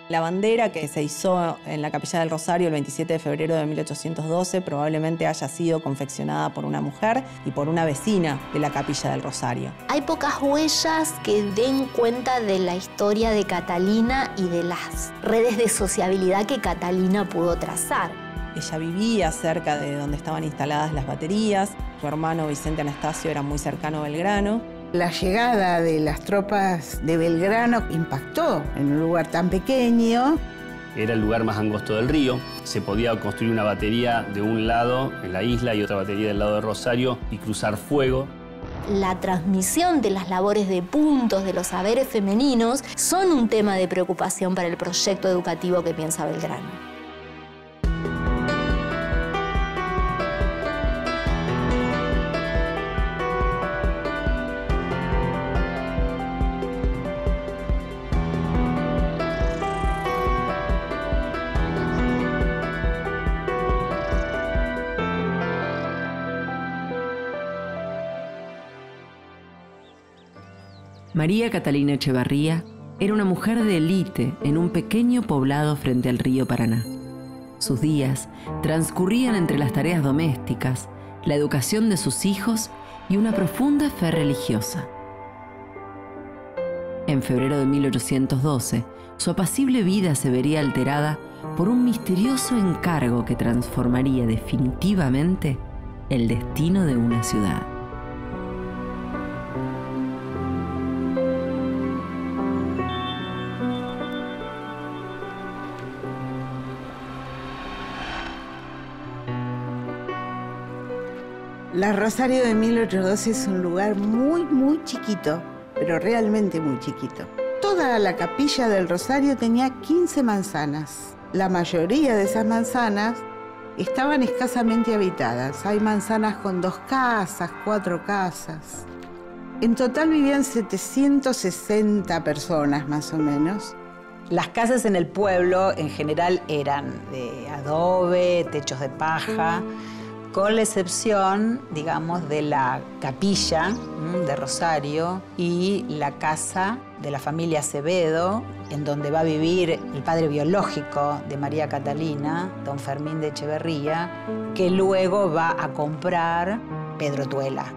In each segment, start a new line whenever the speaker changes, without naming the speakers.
La bandera que se izó en la Capilla del Rosario el 27 de febrero de 1812 probablemente haya sido confeccionada por una mujer y por una vecina de la Capilla del Rosario.
Hay pocas huellas que den cuenta de la historia de Catalina y de las redes de sociabilidad que Catalina pudo trazar.
Ella vivía cerca de donde estaban instaladas las baterías. Su hermano Vicente Anastasio era muy cercano a Belgrano.
La llegada de las tropas de Belgrano impactó en un lugar tan pequeño.
Era el lugar más angosto del río. Se podía construir una batería de un lado en la isla y otra batería del lado de Rosario y cruzar fuego.
La transmisión de las labores de puntos, de los saberes femeninos, son un tema de preocupación para el proyecto educativo que piensa Belgrano.
María Catalina Echevarría era una mujer de élite en un pequeño poblado frente al río Paraná. Sus días transcurrían entre las tareas domésticas, la educación de sus hijos y una profunda fe religiosa. En febrero de 1812, su apacible vida se vería alterada por un misterioso encargo que transformaría definitivamente el destino de una ciudad.
La Rosario de 1812 es un lugar muy chiquito, pero realmente muy chiquito. Toda la capilla del Rosario tenía 15 manzanas. La mayoría de esas manzanas estaban escasamente habitadas. Hay manzanas con 2 casas, 4 casas. En total vivían 760 personas, más o menos.
Las casas en el pueblo, en general, eran de adobe, techos de paja, con la excepción, digamos, de la capilla de Rosario y la casa de la familia Acevedo, en donde va a vivir el padre biológico de María Catalina, don Fermín de Echevarría, que luego va a comprar Pedro Tuela.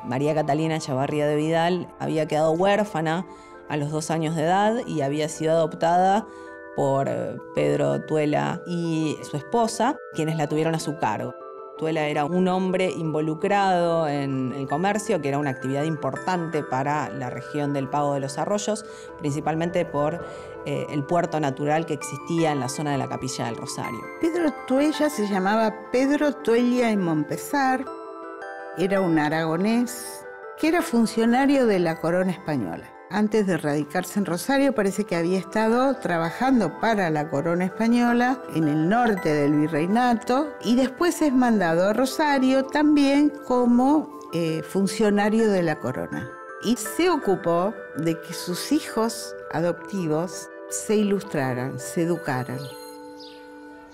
María Catalina Echevarría de Vidal había quedado huérfana a los 2 años de edad y había sido adoptada por Pedro Tuela y su esposa, quienes la tuvieron a su cargo. Tuela era un hombre involucrado en el comercio, que era una actividad importante para la región del Pago de los Arroyos, principalmente por el puerto natural que existía en la zona de la Capilla del Rosario.
Pedro Tuella se llamaba Pedro Tuella y Montpesar. Era un aragonés que era funcionario de la corona española. Antes de radicarse en Rosario, parece que había estado trabajando para la corona española en el norte del virreinato y después es mandado a Rosario también como funcionario de la corona. Y se ocupó de que sus hijos adoptivos se ilustraran, se educaran.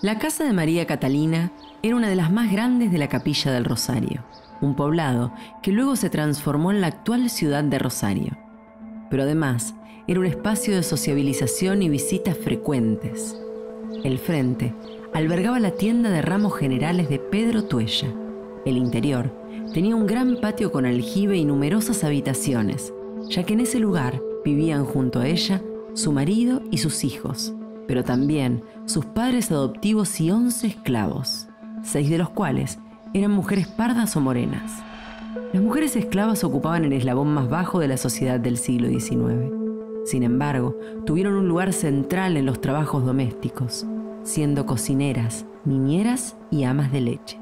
La casa de María Catalina era una de las más grandes de la Capilla del Rosario, un poblado que luego se transformó en la actual ciudad de Rosario. Pero además era un espacio de sociabilización y visitas frecuentes. El frente albergaba la tienda de ramos generales de Pedro Tuella. El interior tenía un gran patio con aljibe y numerosas habitaciones, ya que en ese lugar vivían junto a ella su marido y sus hijos, pero también sus padres adoptivos y 11 esclavos, 6 de los cuales eran mujeres pardas o morenas. Las mujeres esclavas ocupaban el eslabón más bajo de la sociedad del siglo XIX. Sin embargo, tuvieron un lugar central en los trabajos domésticos, siendo cocineras, niñeras y amas de leche.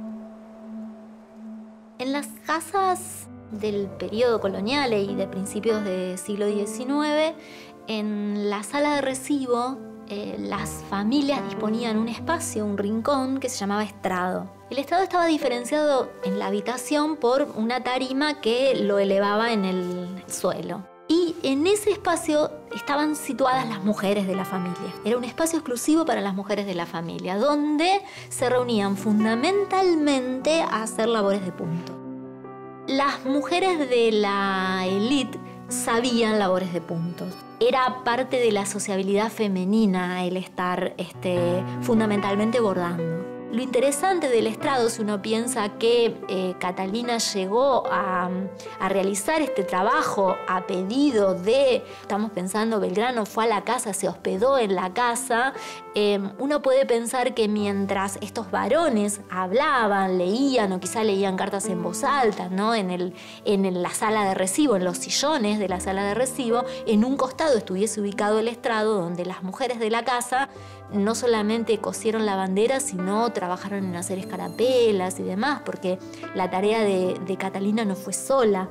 En las casas del periodo colonial y de principios del siglo XIX, en la sala de recibo, las familias disponían un espacio, un rincón que se llamaba estrado. El estrado estaba diferenciado en la habitación por una tarima que lo elevaba en el suelo. Y en ese espacio estaban situadas las mujeres de la familia. Era un espacio exclusivo para las mujeres de la familia, donde se reunían fundamentalmente a hacer labores de punto. Las mujeres de la élite sabían labores de puntos. Era parte de la sociabilidad femenina el estar fundamentalmente bordando. Lo interesante del estrado, si uno piensa que Catalina llegó a realizar este trabajo a pedido de, estamos pensando, Belgrano fue a la casa, se hospedó en la casa, uno puede pensar que mientras estos varones hablaban, leían o quizá leían cartas en voz alta, ¿no? en la sala de recibo, en los sillones de la sala de recibo, en un costado estuviese ubicado el estrado donde las mujeres de la casa no solamente cosieron la bandera, sino trabajaron en hacer escarapelas y demás, porque la tarea de Catalina no fue sola.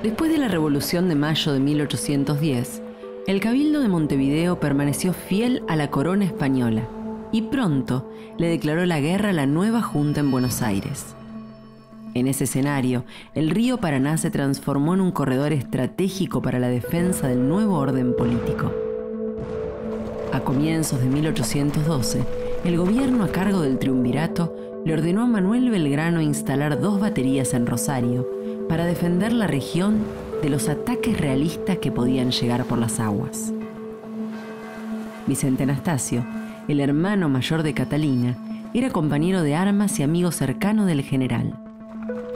Después de la Revolución de Mayo de 1810, el Cabildo de Montevideo permaneció fiel a la corona española y pronto le declaró la guerra a la nueva Junta en Buenos Aires. En ese escenario, el río Paraná se transformó en un corredor estratégico para la defensa del nuevo orden político. A comienzos de 1812, el gobierno a cargo del triunvirato le ordenó a Manuel Belgrano instalar 2 baterías en Rosario para defender la región de los ataques realistas que podían llegar por las aguas. Vicente Anastasio, el hermano mayor de Catalina, era compañero de armas y amigo cercano del general.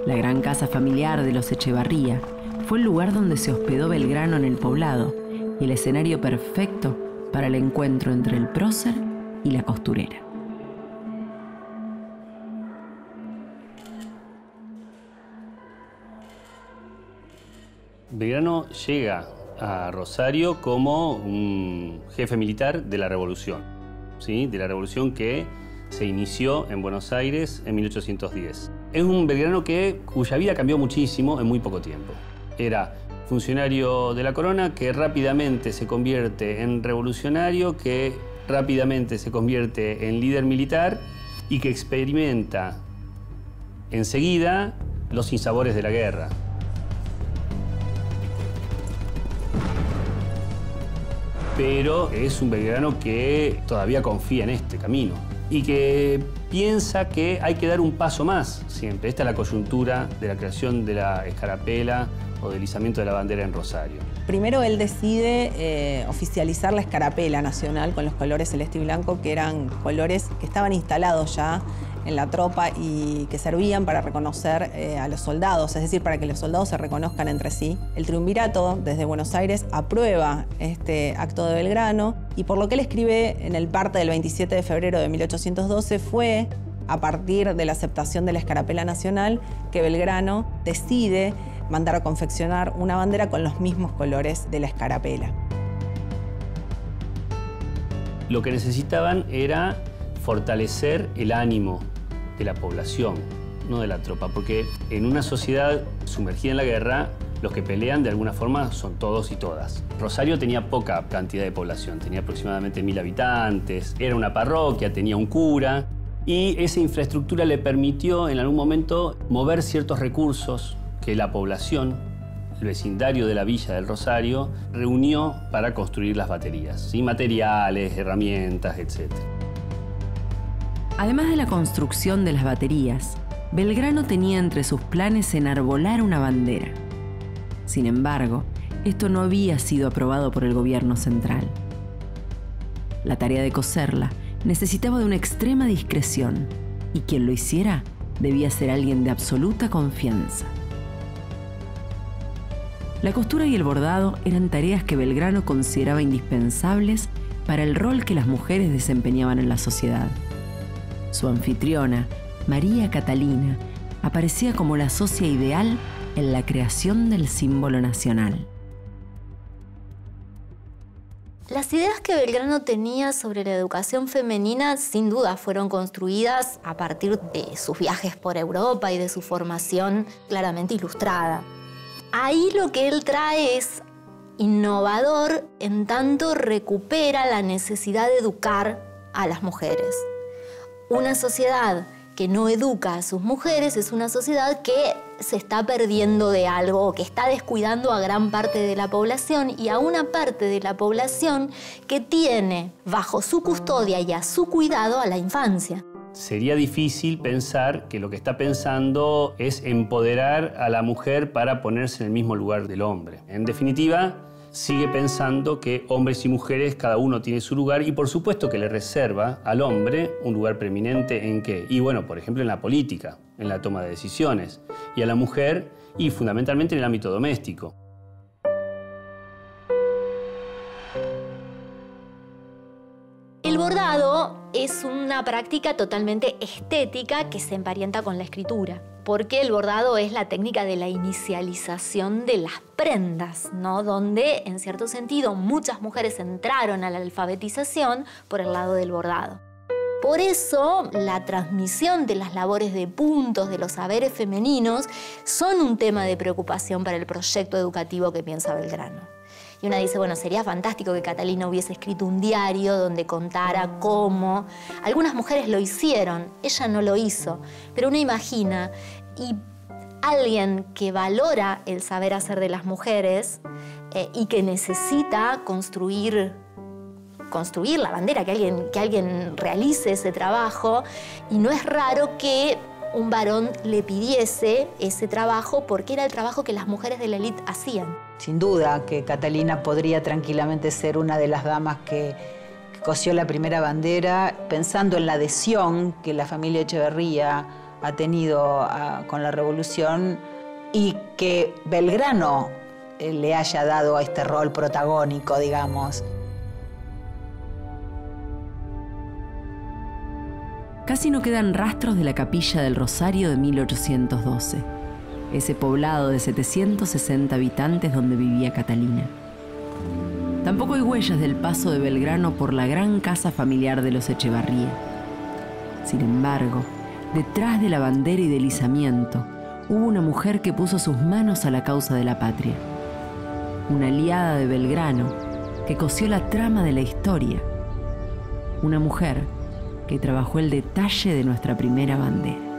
La gran casa familiar de los Echevarría fue el lugar donde se hospedó Belgrano en el poblado y el escenario perfecto para el encuentro entre el prócer y la costurera.
Belgrano llega a Rosario como un jefe militar de la Revolución, ¿sí? De la Revolución que se inició en Buenos Aires en 1810. Es un Belgrano cuya vida cambió muchísimo en muy poco tiempo. Era funcionario de la corona que rápidamente se convierte en revolucionario, que rápidamente se convierte en líder militar y que experimenta enseguida los sinsabores de la guerra. Pero es un Belgrano que todavía confía en este camino y que piensa que hay que dar un paso más siempre. Esta es la coyuntura de la creación de la escarapela o del izamiento de la bandera en Rosario.
Primero él decide oficializar la escarapela nacional con los colores celeste y blanco, que eran colores que estaban instalados ya en la tropa y que servían para reconocer a los soldados, es decir, para que los soldados se reconozcan entre sí. El triunvirato, desde Buenos Aires, aprueba este acto de Belgrano y por lo que él escribe en el parte del 27 de febrero de 1812 fue a partir de la aceptación de la escarapela nacional que Belgrano decide mandar a confeccionar una bandera con los mismos colores de la escarapela.
Lo que necesitaban era fortalecer el ánimo de la población, no de la tropa, porque en una sociedad sumergida en la guerra, los que pelean de alguna forma son todos y todas. Rosario tenía poca cantidad de población, tenía aproximadamente 1000 habitantes, era una parroquia, tenía un cura, y esa infraestructura le permitió en algún momento mover ciertos recursos que la población, el vecindario de la villa del Rosario, reunió para construir las baterías, ¿sí? Materiales, herramientas, etc.
Además de la construcción de las baterías, Belgrano tenía entre sus planes enarbolar una bandera. Sin embargo, esto no había sido aprobado por el gobierno central. La tarea de coserla necesitaba de una extrema discreción y quien lo hiciera debía ser alguien de absoluta confianza. La costura y el bordado eran tareas que Belgrano consideraba indispensables para el rol que las mujeres desempeñaban en la sociedad. Su anfitriona, María Catalina, aparecía como la socia ideal en la creación del símbolo nacional.
Las ideas que Belgrano tenía sobre la educación femenina sin duda fueron construidas a partir de sus viajes por Europa y de su formación claramente ilustrada. Ahí lo que él trae es innovador en tanto recupera la necesidad de educar a las mujeres. Una sociedad que no educa a sus mujeres es una sociedad que se está perdiendo de algo, que está descuidando a gran parte de la población y a una parte de la población que tiene bajo su custodia y a su cuidado a la infancia.
Sería difícil pensar que lo que está pensando es empoderar a la mujer para ponerse en el mismo lugar del hombre. En definitiva, sigue pensando que hombres y mujeres, cada uno tiene su lugar y por supuesto que le reserva al hombre un lugar preeminente ¿en qué? Y bueno, por ejemplo, en la política, en la toma de decisiones. Y a la mujer, y fundamentalmente en el ámbito doméstico.
El bordado es una práctica totalmente estética que se emparenta con la escritura, porque el bordado es la técnica de la inicialización de las prendas, ¿no? Donde, en cierto sentido, muchas mujeres entraron a la alfabetización por el lado del bordado. Por eso, la transmisión de las labores de puntos, de los saberes femeninos, son un tema de preocupación para el proyecto educativo que piensa Belgrano. Y una dice, bueno, sería fantástico que Catalina hubiese escrito un diario donde contara cómo. Algunas mujeres lo hicieron, ella no lo hizo, pero uno imagina, y alguien que valora el saber hacer de las mujeres y que necesita construir la bandera, que alguien realice ese trabajo, y no es raro que un varón le pidiese ese trabajo porque era el trabajo que las mujeres de la élite hacían.
Sin duda que Catalina podría tranquilamente ser una de las damas que cosió la primera bandera, pensando en la adhesión que la familia Echeverría ha tenido con la revolución y que Belgrano le haya dado a este rol protagónico, digamos.
Casi no quedan rastros de la Capilla del Rosario de 1812, ese poblado de 760 habitantes donde vivía Catalina. Tampoco hay huellas del paso de Belgrano por la gran casa familiar de los Echevarría. Sin embargo, detrás de la bandera y del izamiento, hubo una mujer que puso sus manos a la causa de la patria. Una aliada de Belgrano que cosió la trama de la historia. Una mujer que trabajó el detalle de nuestra primera bandera.